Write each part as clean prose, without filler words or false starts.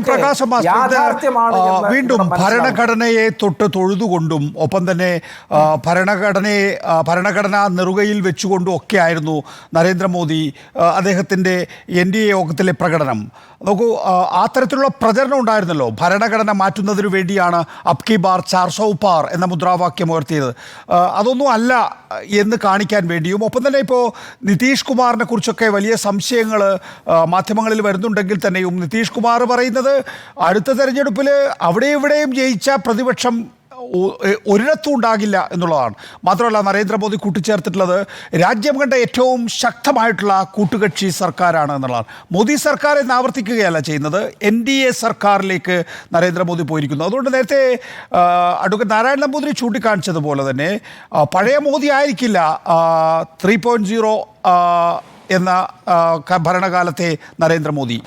പ്രകാശം വീണ്ടും ഭരണഘടനയെ തൊഴുതുകൊണ്ടും ഒപ്പം തന്നെ ഭരണഘടനാ നെറുകയിൽ വെച്ചുകൊണ്ടും ഒക്കെ ആയിരുന്നു നരേന്ദ്രമോദി അദ്ദേഹത്തിൻ്റെ NDA യോഗത്തിലെ പ്രകടനം. നോക്കൂ, ആ തരത്തിലുള്ള പ്രചരണം ഉണ്ടായിരുന്നല്ലോ. ഭരണഘടന മാറ്റുന്നതിനു വേണ്ടിയാണ് അബ് കി ബാർ 400 പാർ എന്ന മുദ്രാവാക്യം ഉയർത്തിയത്. അതൊന്നും അല്ല എന്ന് കാണിക്കാൻ വേണ്ടിയും ഒപ്പം തന്നെ ഇപ്പോൾ നിതീഷ് കുമാറിനെ കുറിച്ചൊക്കെ വലിയ സംശയങ്ങൾ മാധ്യമങ്ങളിൽ വരുന്നുണ്ടെങ്കിൽ തന്നെയും നിതീഷ് കുമാർ പറയുന്നത് അടുത്ത തെരഞ്ഞെടുപ്പിൽ അവിടെ ഇവിടെയും ജയിച്ച പ്രതിപക്ഷം ഒരിടത്തും ഉണ്ടാകില്ല എന്നുള്ളതാണ്. മാത്രമല്ല നരേന്ദ്രമോദി കൂട്ടിച്ചേർത്തിട്ടുള്ളത് രാജ്യം കണ്ട ഏറ്റവും ശക്തമായിട്ടുള്ള കൂട്ടുകക്ഷി സർക്കാരാണ് എന്നുള്ളതാണ്. മോദി സർക്കാർ എന്ന് ആവർത്തിക്കുകയല്ല ചെയ്യുന്നത്, NDA സർക്കാരിലേക്ക് നരേന്ദ്രമോദി പോയിരിക്കുന്നു. അതുകൊണ്ട് നേരത്തെ അഡ്വക്കേറ്റ് നാരായണ നമ്പൂതിരി ചൂണ്ടിക്കാണിച്ചതുപോലെ തന്നെ പഴയ മോദി ആയിരിക്കില്ല 3.0 എന്ന ഭരണകാലത്തെ നരേന്ദ്രമോദി.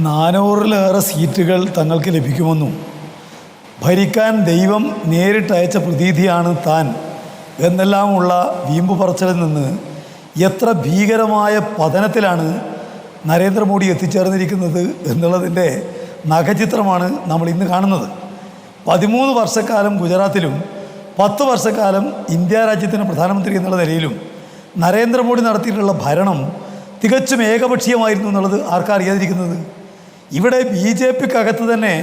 നാനൂറിലേറെ സീറ്റുകൾ തങ്ങൾക്ക് ലഭിക്കുമെന്നും ഭരിക്കാൻ ദൈവം നേരിട്ടയച്ച പ്രതീതിയാണ് താൻ എന്നെല്ലാമുള്ള വീമ്പ് പറച്ചിലിൽ നിന്ന് എത്ര ഭീകരമായ പതനത്തിലാണ് നരേന്ദ്രമോദി എത്തിച്ചേർന്നിരിക്കുന്നത് എന്നുള്ളതിൻ്റെ നഖചിത്രമാണ് നമ്മൾ ഇന്ന് കാണുന്നത്. 13 വർഷക്കാലം ഗുജറാത്തിലും 10 വർഷക്കാലം ഇന്ത്യ രാജ്യത്തിൻ്റെ പ്രധാനമന്ത്രി എന്നുള്ള നിലയിലും നരേന്ദ്രമോദി നടത്തിയിട്ടുള്ള ഭരണം തികച്ചും ഏകപക്ഷീയമായിരുന്നു എന്നുള്ളത് ആർക്കറിയാതിരിക്കുന്നത്. ഇവിടെ BJPക്കകത്ത് തന്നെ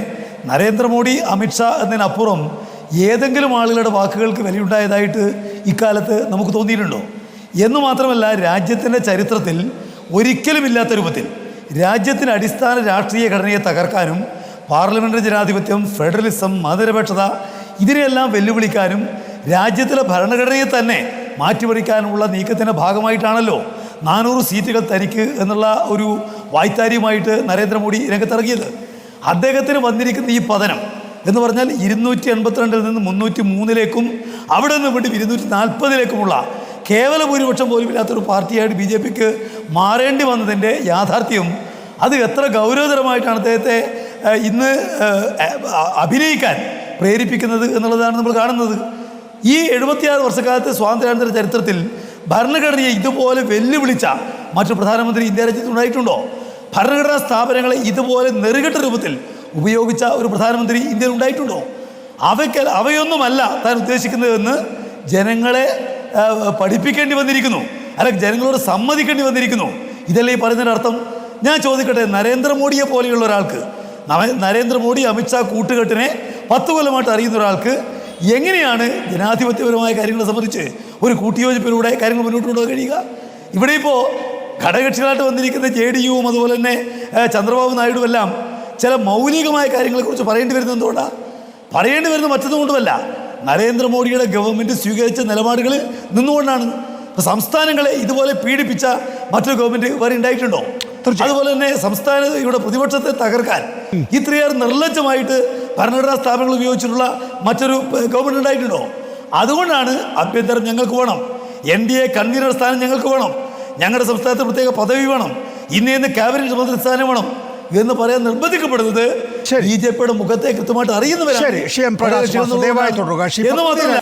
നരേന്ദ്രമോദി അമിത്ഷാ എന്നതിനപ്പുറം ഏതെങ്കിലും ആളുകളുടെ വാക്കുകൾക്ക് വിലയുണ്ടായതായിട്ട് ഇക്കാലത്ത് നമുക്ക് തോന്നിയിട്ടുണ്ടോ? എന്ന് മാത്രമല്ല, രാജ്യത്തിൻ്റെ ചരിത്രത്തിൽ ഒരിക്കലും ഇല്ലാത്ത രൂപത്തിൽ രാജ്യത്തിൻ്റെ അടിസ്ഥാന രാഷ്ട്രീയ ഘടനയെ തകർക്കാനും പാർലമെൻ്ററി ജനാധിപത്യം, ഫെഡറലിസം, മതനിരപേക്ഷത ഇതിനെയെല്ലാം വെല്ലുവിളിക്കാനും രാജ്യത്തിലെ ഭരണഘടനയെ തന്നെ മാറ്റിമറിക്കാനുമുള്ള നീക്കത്തിൻ്റെ ഭാഗമായിട്ടാണല്ലോ 400 സീറ്റുകൾ തനിക്ക് എന്നുള്ള ഒരു വായ്ത്താരിയുമായിട്ട് നരേന്ദ്രമോദി രംഗത്തിറങ്ങിയത്. അദ്ദേഹത്തിന് വന്നിരിക്കുന്ന ഈ പതനം എന്ന് പറഞ്ഞാൽ 282 നിന്ന് 303 അവിടെ നിന്ന് വേണ്ടി 240 കേവല ഭൂരിപക്ഷം പോലുമില്ലാത്തൊരു പാർട്ടിയായിട്ട് BJPക്ക് മാറേണ്ടി വന്നതിൻ്റെ യാഥാർത്ഥ്യം അത് എത്ര ഗൗരവതരമായിട്ടാണ് അദ്ദേഹത്തെ ഇന്ന് അഭിനയിക്കാൻ പ്രേരിപ്പിക്കുന്നത് എന്നുള്ളതാണ് നമ്മൾ കാണുന്നത്. ഈ 76 വർഷക്കാലത്തെ സ്വാതന്ത്ര്യാനന്തര ചരിത്രത്തിൽ ഭരണഘടനയെ ഇതുപോലെ വെല്ലുവിളിച്ച മറ്റു പ്രധാനമന്ത്രി ഇന്ത്യ രാജ്യത്ത് ഉണ്ടായിട്ടുണ്ടോ? ഭരണഘടനാ സ്ഥാപനങ്ങളെ ഇതുപോലെ നെറുകെട്ട രൂപത്തിൽ ഉപയോഗിച്ച ഒരു പ്രധാനമന്ത്രി ഇന്ത്യയിൽ ഉണ്ടായിട്ടുണ്ടോ? അവയൊന്നുമല്ല താൻ ഉദ്ദേശിക്കുന്നതെന്ന് ജനങ്ങളെ പഠിപ്പിക്കേണ്ടി വന്നിരിക്കുന്നു, അല്ലെങ്കിൽ ജനങ്ങളോട് സമ്മതിക്കേണ്ടി വന്നിരിക്കുന്നു. ഇതല്ലേ ഈ പറയുന്നതിൻ്റെ അർത്ഥം? ഞാൻ ചോദിക്കട്ടെ, നരേന്ദ്രമോദിയെ പോലെയുള്ള ഒരാൾക്ക്, നരേന്ദ്രമോദി അമിത്ഷാ കൂട്ടുകെട്ടിനെ 10 കൊല്ലമായിട്ട് അറിയുന്ന ഒരാൾക്ക് എങ്ങനെയാണ് ജനാധിപത്യപരമായ കാര്യങ്ങളെ സംബന്ധിച്ച് ഒരു കൂട്ടിയോജിപ്പിലൂടെ കാര്യങ്ങൾ മുന്നോട്ട് കൊണ്ടുപോകാൻ കഴിയുക? ഇവിടെ ഇപ്പോൾ ഘടകകക്ഷികളായിട്ട് വന്നിരിക്കുന്ന JDUവും അതുപോലെ തന്നെ ചന്ദ്രബാബു നായിഡുവും എല്ലാം ചില മൗലികമായ കാര്യങ്ങളെക്കുറിച്ച് പറയേണ്ടി വരുന്നത് എന്തുകൊണ്ടാണ്? പറയേണ്ടി വരുന്നത് മറ്റൊന്നുകൊണ്ടുമല്ല, നരേന്ദ്രമോദിയുടെ ഗവൺമെൻറ് സ്വീകരിച്ച നിലപാടുകളിൽ നിന്നുകൊണ്ടാണ്. ഇപ്പോൾ സംസ്ഥാനങ്ങളെ ഇതുപോലെ പീഡിപ്പിച്ച മറ്റൊരു ഗവൺമെൻറ് വേറെ ഉണ്ടായിട്ടുണ്ടോ? അതുപോലെ തന്നെ ഇവിടെ പ്രതിപക്ഷത്തെ തകർക്കാൻ ഇത്രയേറെ നിർലജ്ജമായിട്ട് ഭരണഘടനാ സ്ഥാപനങ്ങൾ ഉപയോഗിച്ചിട്ടുള്ള മറ്റൊരു ഗവൺമെൻറ് ഉണ്ടായിട്ടുണ്ടോ? അതുകൊണ്ടാണ് ആഭ്യന്തരം ഞങ്ങൾക്ക് വേണം, NDA കൺവീനർ സ്ഥാനം ഞങ്ങൾക്ക് വേണം, ഞങ്ങളുടെ സംസ്ഥാനത്ത് പ്രത്യേക പദവി വേണം, ഇന്ന് ക്യാബിനറ്റ് മന്ത്രി സ്ഥാനം വേണം എന്ന് പറയാൻ നിർബന്ധിക്കപ്പെടുന്നത് BJPയുടെ മുഖത്തെ കൃത്യമായിട്ട് അറിയുന്നവരാണ് എന്ന് മാത്രമല്ല